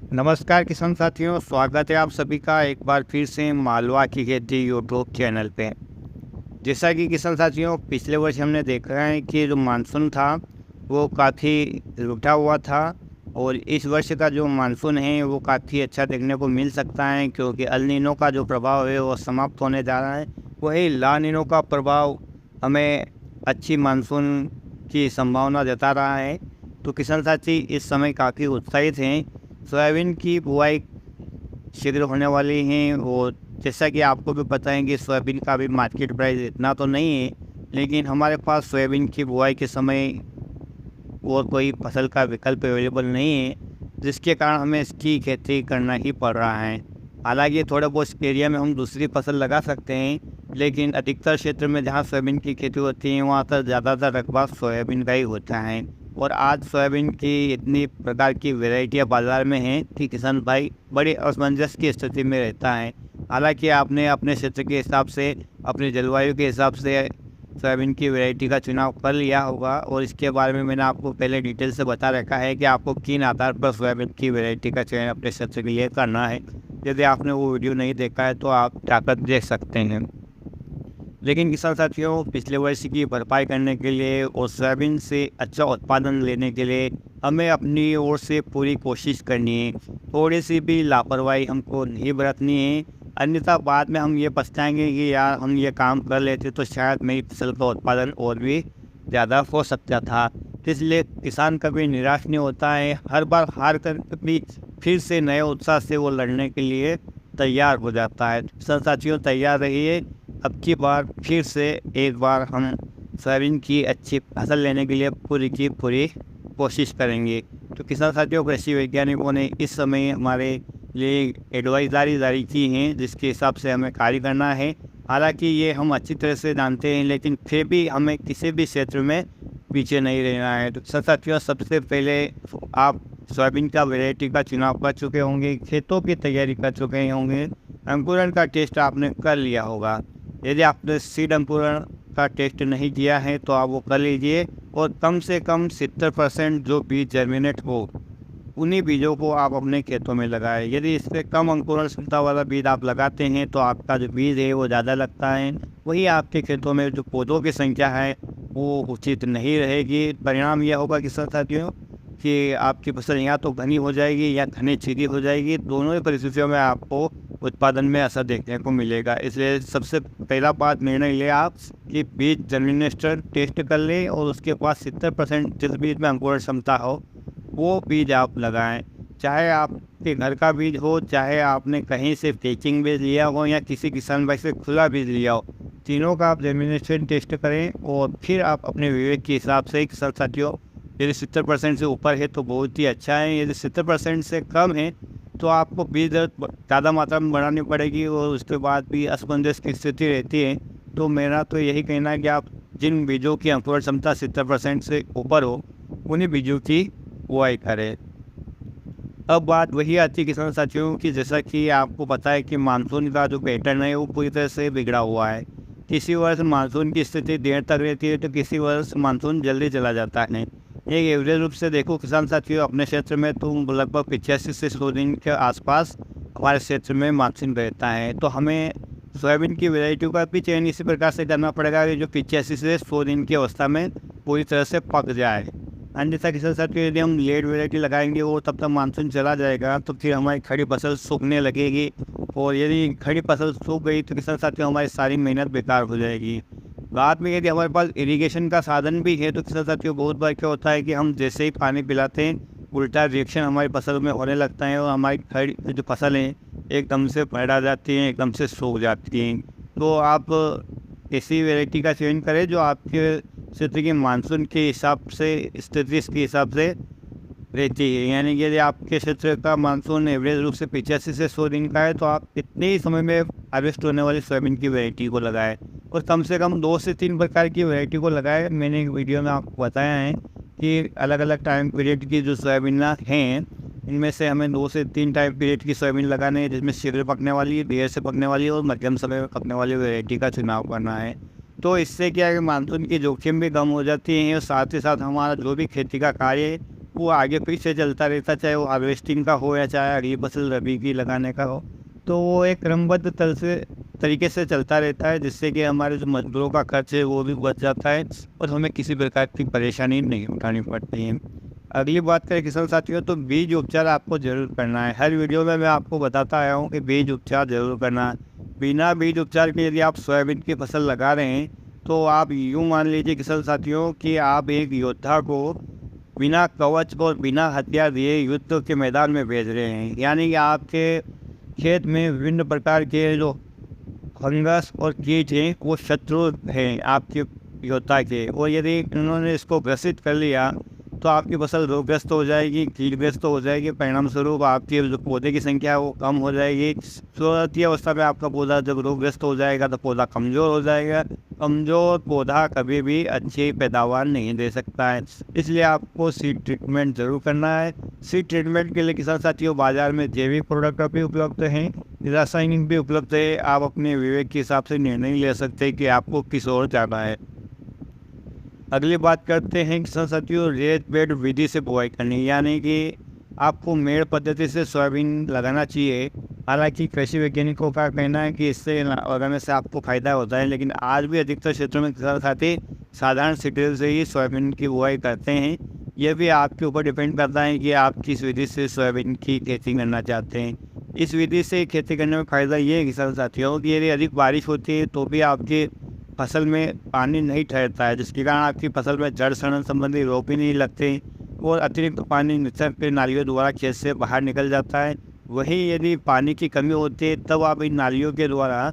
नमस्कार किसान साथियों, स्वागत है आप सभी का एक बार फिर से मालवा की खेती यूट्यूब चैनल पे। जैसा कि किसान साथियों, पिछले वर्ष हमने देखा है कि जो मानसून था वो काफ़ी रुका हुआ था और इस वर्ष का जो मानसून है वो काफ़ी अच्छा देखने को मिल सकता है, क्योंकि अल नीनो का जो प्रभाव है वो समाप्त होने जा रहा है। वही ला नीनो का प्रभाव हमें अच्छी मानसून की संभावना जता रहा है। तो किसान साथी इस समय काफ़ी उत्साहित हैं। सोयाबीन की बुआई शीघ्र होने वाली हैं और जैसा कि आपको भी पता है कि सोयाबीन का भी मार्केट प्राइस इतना तो नहीं है, लेकिन हमारे पास सोयाबीन की बुआई के समय और कोई फसल का विकल्प अवेलेबल नहीं है, जिसके कारण हमें इसकी खेती करना ही पड़ रहा है। हालांकि थोड़ा बहुत एरिया में हम दूसरी फसल लगा सकते हैं, लेकिन अधिकतर क्षेत्र में जहाँ सोयाबीन की खेती होती है वहाँ पर ज़्यादातर रकबा सोयाबीन का ही होता है। और आज सोयाबीन की इतनी प्रकार की वैरायटियाँ बाज़ार में हैं कि किसान भाई बड़ी असमंजस की स्थिति में रहता है। हालांकि आपने अपने क्षेत्र के हिसाब से, अपनी जलवायु के हिसाब से सोयाबीन की वैरायटी का चुनाव कर लिया होगा, और इसके बारे में मैंने आपको पहले डिटेल से बता रखा है कि आपको किन आधार पर सोयाबीन की वैरायटी का चयन अपने क्षेत्र के लिए करना है। यदि आपने वो वीडियो नहीं देखा है तो आप जाकर देख सकते हैं। लेकिन किसान साथियों, पिछले वर्ष की भरपाई करने के लिए और सोयाबीन से अच्छा उत्पादन लेने के लिए हमें अपनी ओर से पूरी कोशिश करनी है। थोड़ी सी भी लापरवाही हमको नहीं बरतनी है, अन्यथा बाद में हम ये पछताएंगे कि यार हम ये काम कर लेते तो शायद मेरी फसल का उत्पादन और भी ज़्यादा हो सकता था। इसलिए किसान कभी निराश नहीं होता है, हर बार हार कर भी फिर से नए उत्साह से वो लड़ने के लिए तैयार हो जाता है। किसान साथियों, तैयार रहिए, अब की बार फिर से एक बार हम सोयाबीन की अच्छी फसल लेने के लिए पूरी की पूरी कोशिश करेंगे। तो किसान साथियों, कृषि वैज्ञानिकों ने इस समय हमारे लिए एडवाइजरी जारी की हैं, जिसके हिसाब से हमें कार्य करना है। हालांकि ये हम अच्छी तरह से जानते हैं, लेकिन फिर भी हमें किसी भी क्षेत्र में पीछे नहीं रहना है। तो किसान साथियों, सबसे पहले आप सोयाबीन का वैरायटी का चुनाव कर चुके होंगे, खेतों की तैयारी कर चुके होंगे, अंकुरण का टेस्ट आपने कर लिया होगा। यदि आपने सीड अंकुरण का टेस्ट नहीं किया है तो आप वो कर लीजिए, और कम से कम 70% जो बीज जर्मिनेट हो उन्हीं बीजों को आप अपने खेतों में लगाएं। यदि इससे कम अंकुरण क्षमता वाला बीज आप लगाते हैं तो आपका जो बीज है वो ज़्यादा लगता है, वही आपके खेतों में जो पौधों की संख्या है वो उचित नहीं रहेगी। परिणाम यह होगा कि साथियों कि आपकी फसल या तो घनी हो जाएगी या घनी छिदी हो जाएगी। दोनों ही परिस्थितियों में आपको उत्पादन में असर देखने को मिलेगा। इसलिए सबसे पहला बात निर्णय ले आप कि बीज जर्मिनेशन टेस्ट कर लें, और उसके बाद 70% जिस बीज में अंकुरण क्षमता हो वो बीज आप लगाएं। चाहे आपके घर का बीज हो, चाहे आपने कहीं से पैकिंग बीज लिया हो या किसी किसान भाई से खुला बीज लिया हो, तीनों का आप जर्मिनेशन टेस्ट करें और फिर आप अपने विवेक के हिसाब से किसान साथियों, यदि 70% से ऊपर है तो बहुत ही अच्छा है, यदि 70% से कम है तो आपको बीज ज़्यादा मात्रा में बढ़ानी पड़ेगी और उसके बाद भी असमंजस की स्थिति रहती है। तो मेरा तो यही कहना है कि आप जिन बीजों की अंकुरण क्षमता 70% से ऊपर हो उन्हीं बीजों की बुआई करें। अब बात वही आती है किसान साथियों की, जैसा कि आपको पता है कि मानसून का जो पैटर्न है वो पूरी तरह से बिगड़ा हुआ है। किसी वर्ष मानसून की स्थिति देर तक रहती है तो किसी वर्ष मानसून जल्दी चला जाता है। एक एवरेज रूप से देखो किसान साथियों, अपने क्षेत्र में तो लगभग 85 से 100 दिन के आसपास हमारे क्षेत्र में मानसून रहता है। तो हमें सोयाबीन की वैरायटी का भी चयन इसी प्रकार से करना पड़ेगा कि जो 85 से 100 दिन की अवस्था में पूरी तरह से पक जाए। अन्यथा किसान साथियों, यदि हम लेट वैरायटी लगाएंगे और तब तक मानसून चला जाएगा तो फिर हमारी खड़ी फसल सूखने लगेगी, और यदि खड़ी फसल सूख गई तो किसान साथियों हमारी सारी मेहनत बेकार हो जाएगी। बाद में यदि हमारे पास इरिगेशन का साधन भी है तो किसान साथियों, बहुत बार क्या होता है कि हम जैसे ही पानी पिलाते हैं उल्टा रिएक्शन हमारी फसल में होने लगता है और हमारी खड़ी जो फसल है एकदम से बढ़ा जाती हैं, एकदम से सूख जाती हैं। तो आप ऐसी वैरायटी का चयन करें जो आपके क्षेत्र के मानसून के हिसाब से, स्थिति के हिसाब से रहती है। यानी कि यदि आपके क्षेत्र का मानसून एवरेज रूप से 85 से 100 दिन का है तो आप इतने ही समय में हार्वेस्ट होने वाली सोयाबीन की वैरायटी को लगाएं, और कम से कम 2 से 3 प्रकार की वैरायटी को लगाएं। मैंने एक वीडियो में आपको बताया है कि अलग अलग टाइम पीरियड की जो सोयाबीन हैं इनमें से हमें 2 से 3 टाइम पीरियड की सोयाबीन लगानी है, जिसमें शीघ्र पकने वाली, देर से पकने वाली और मध्यम समय में पकने वाली वैरायटी का चुनाव करना है। तो इससे क्या है कि मानसून की जोखिम भी कम हो जाती है और साथ ही साथ हमारा जो भी खेती का कार्य है वो आगे पीछे चलता रहता, चाहे वो हार्वेस्टिंग का हो या चाहे अगली फसल रबी की लगाने का हो, तो वो एक क्रमबद्ध तरीके से चलता रहता है, जिससे कि हमारे जो मजदूरों का खर्च है वो भी बच जाता है और हमें किसी प्रकार की परेशानी नहीं उठानी पड़ती है। अगली बात करें किसान साथियों, तो बीज उपचार आपको ज़रूर करना है। हर वीडियो में मैं आपको बताता आया हूँ कि बीज उपचार ज़रूर करना है। बिना बीज उपचार के यदि आप सोयाबीन की फसल लगा रहे हैं तो आप यूँ मान लीजिए किसान साथियों कि आप एक योद्धा को बिना कवच और बिना हथियार दिए युद्ध के मैदान में भेज रहे हैं। यानी कि आपके खेत में विभिन्न प्रकार के जो फंगस और कीट हैं वो शत्रु हैं आपके योद्धा के, और यदि उन्होंने इसको ग्रसित कर लिया तो आपकी फसल रोगग्रस्त हो जाएगी, कीटग्रस्त हो जाएगी। परिणाम स्वरूप आपकी जो पौधे की संख्या है वो कम हो जाएगी। शुरुआती अवस्था में आपका पौधा जब रोगग्रस्त हो जाएगा तो पौधा कमज़ोर हो जाएगा। कमज़ोर पौधा कभी भी अच्छी पैदावार नहीं दे सकता है, इसलिए आपको सीड ट्रीटमेंट ज़रूर करना है। सीड ट्रीटमेंट के लिए किसान साथियों बाज़ार में जैविक प्रोडक्ट भी उपलब्ध हैं, रासायनिक भी उपलब्ध है। आप अपने विवेक के हिसाब से निर्णय ले सकते हैं कि आपको किस ओर जाना है। अगली बात करते हैं किसान साथियों रेत बेड विधि से बुआई करनी, यानी कि आपको मेड़ पद्धति से सोयाबीन लगाना चाहिए। हालांकि कृषि वैज्ञानिकों का कहना है कि इससे लगाने से आपको फ़ायदा होता है, लेकिन आज भी अधिकतर क्षेत्रों में किसान साथी साधारण सीडड्रिल से ही सोयाबीन की बुआई करते हैं। यह भी आपके ऊपर डिपेंड करता है कि आप किस विधि से सोयाबीन की खेती करना चाहते हैं। इस विधि से खेती करने में फ़ायदा ये है किसान साथियों कि यदि अधिक बारिश होती है तो भी आपकी फसल में पानी नहीं ठहरता है, जिसके कारण आपकी फसल में जड़ सड़न संबंधी रोग भी नहीं लगते और अतिरिक्त पानी निचर के नालियों द्वारा खेत से बाहर निकल जाता है। वहीं यदि पानी की कमी होती है तब आप इन नालियों के द्वारा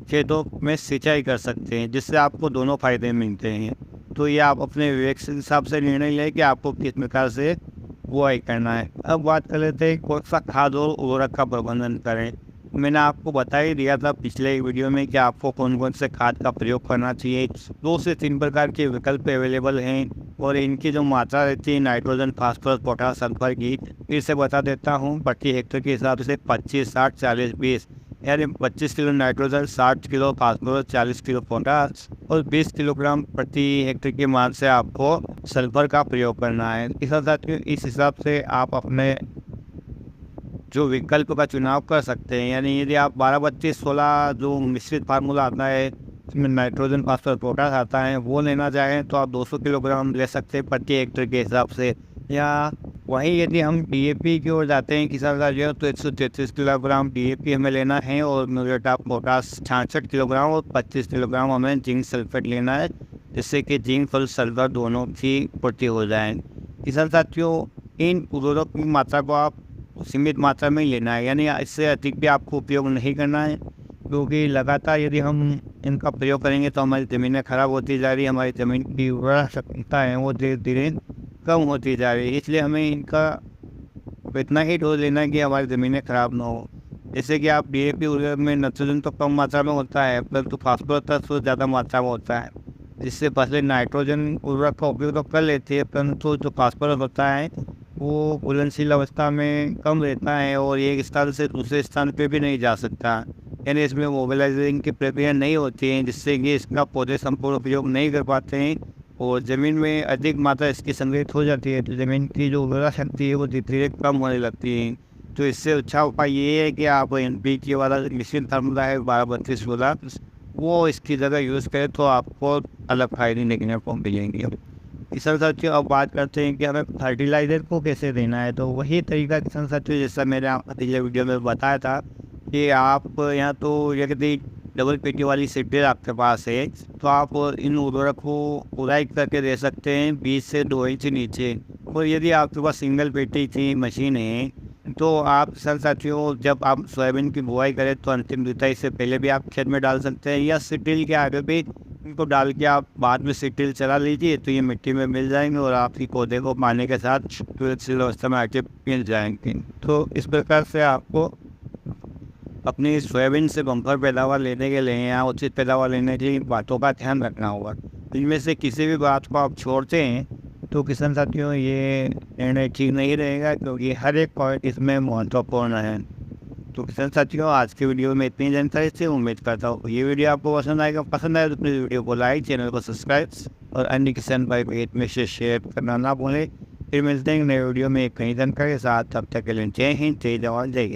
खेतों में सिंचाई कर सकते हैं, जिससे आपको दोनों फायदे मिलते हैं। तो ये आप अपने विवेक के हिसाब से निर्णय लें कि आपको किस प्रकार से बुआई करना है। अब बात कर लेते हैं कौन सा खाद और उर्वरक का प्रबंधन करें। मैंने आपको बता ही दिया था पिछले वीडियो में कि आपको कौन कौन से खाद का प्रयोग करना चाहिए। 2 से 3 प्रकार के विकल्प अवेलेबल हैं और इनकी जो मात्रा रहती है नाइट्रोजन, फास्फोरस, पोटास, सल्फर की फिर से बता देता हूँ। प्रति हेक्टेयर के हिसाब से 25, 60, 40, 20 यानी 25 kilo nitrogen, 60 kilo phosphorus, 40 kilo potash और 20 किलोग्राम प्रति हेक्टेयर के मान से आपको सल्फर का प्रयोग करना है। इस हिसाब से आप अपने जो विकल्प का चुनाव कर सकते हैं। यानी यदि आप 12-32-16 जो मिश्रित फार्मूला आता है इसमें नाइट्रोजन, फास्फोरस, पोटास आता है वो लेना चाहें तो आप 200 किलोग्राम ले सकते हैं प्रति हेक्टेयर के हिसाब से। या वहीं यदि हम डीएपी की ओर जाते हैं किसान साथियों तो 133 किलोग्राम डीएपी हमें लेना है और म्यूरेट ऑफ पोटास 66 किलोग्राम और 25 किलोग्राम हमें जिंक सल्फेट लेना है, जिससे कि जिंक और सल्फर दोनों की पूर्ति हो जाए। किसान साथियों इन उर्वरक की मात्रा को आप सीमित मात्रा में ही लेना है, यानी इससे अधिक भी आपको उपयोग नहीं करना है, क्योंकि लगातार यदि हम इनका प्रयोग करेंगे तो हमारी ज़मीनें खराब होती जा रही है, हमारी ज़मीन की उर्वरा क्षमता है वो धीरे धीरे कम होती जा रही है। इसलिए हमें इनका इतना ही डोज लेना है कि हमारी ज़मीनें खराब ना हो। जैसे कि आप डीएपी उर्वरक में नाइट्रोजन तो कम मात्रा में होता है परंतु फास्फोरस तत्व ज़्यादा मात्रा में होता है, जिससे फसलें नाइट्रोजन उर्वरक का उपयोग तो कर लेती है परंतु जो फास्फोरस होता है वो घुलनशील अवस्था में कम रहता है और एक स्थान से दूसरे स्थान पे भी नहीं जा सकता, यानी इसमें मोबिलाइजिंग की प्रक्रिया नहीं होती है, जिससे कि इसका पौधे संपूर्ण उपयोग नहीं कर पाते हैं और ज़मीन में अधिक मात्रा इसकी संग्रहित हो जाती है, तो ज़मीन की जो उर्वरा शक्ति है वो धीरे धीरे कम होने लगती है। तो इससे अच्छा उपाय ये है कि आप NPK वाला मिश्रित फार्मूला है 12-32-16 वो इसकी जगह यूज़ करें तो आपको अलग फायदे देखने को मिलेंगे। किसान साथियों अब बात करते हैं कि हमें फर्टिलाइज़र को कैसे देना है। तो वही तरीका किसान साथियों जैसा मैंने पिछले वीडियो में बताया था कि आप यहाँ तो यदि डबल पेटी वाली सीडें आपके पास है तो आप इन उर्वरक को उड़ाई करके दे सकते हैं 20 से 2 इंच नीचे। और यदि आपके पास सिंगल पेटी की मशीन है तो आप किसान साथियों जब आप सोयाबीन की बुआई करें तो अंतिम जुताई से पहले भी आप खेत में डाल सकते हैं या सीडड्रिल के आगे भी इनको डाल के आप बाद में सीडड्रिल चला लीजिए तो ये मिट्टी में मिल जाएंगे और आपकी पौधे को पानी के साथ सुरक्षित अवस्था में आके मिल जाएंगे। तो इस प्रकार से आपको अपनी सोयाबीन से बम्पर पैदावार लेने के लिए या उचित पैदावार लेने के लिए बातों का ध्यान रखना होगा। इनमें से किसी भी बात को आप छोड़ते हैं तो किसान साथियों ये निर्णय ठीक नहीं रहेगा, क्योंकि हर एक पॉइंट इसमें महत्वपूर्ण है। तो किसान साथियों आज के वीडियो में इतनी जानकारी से उम्मीद करता हूँ ये वीडियो आपको पसंद आएगा। पसंद आए तो प्लीज़ वीडियो को लाइक, चैनल को सब्सक्राइब और अन्य किसान भाई भेद में से शेयर करना ना भूलें। फिर मिलते हैं एक नए वीडियो में एक नई जानकारी के साथ। तब तक के लिए जय हिंद, जय जवान, जय किसान।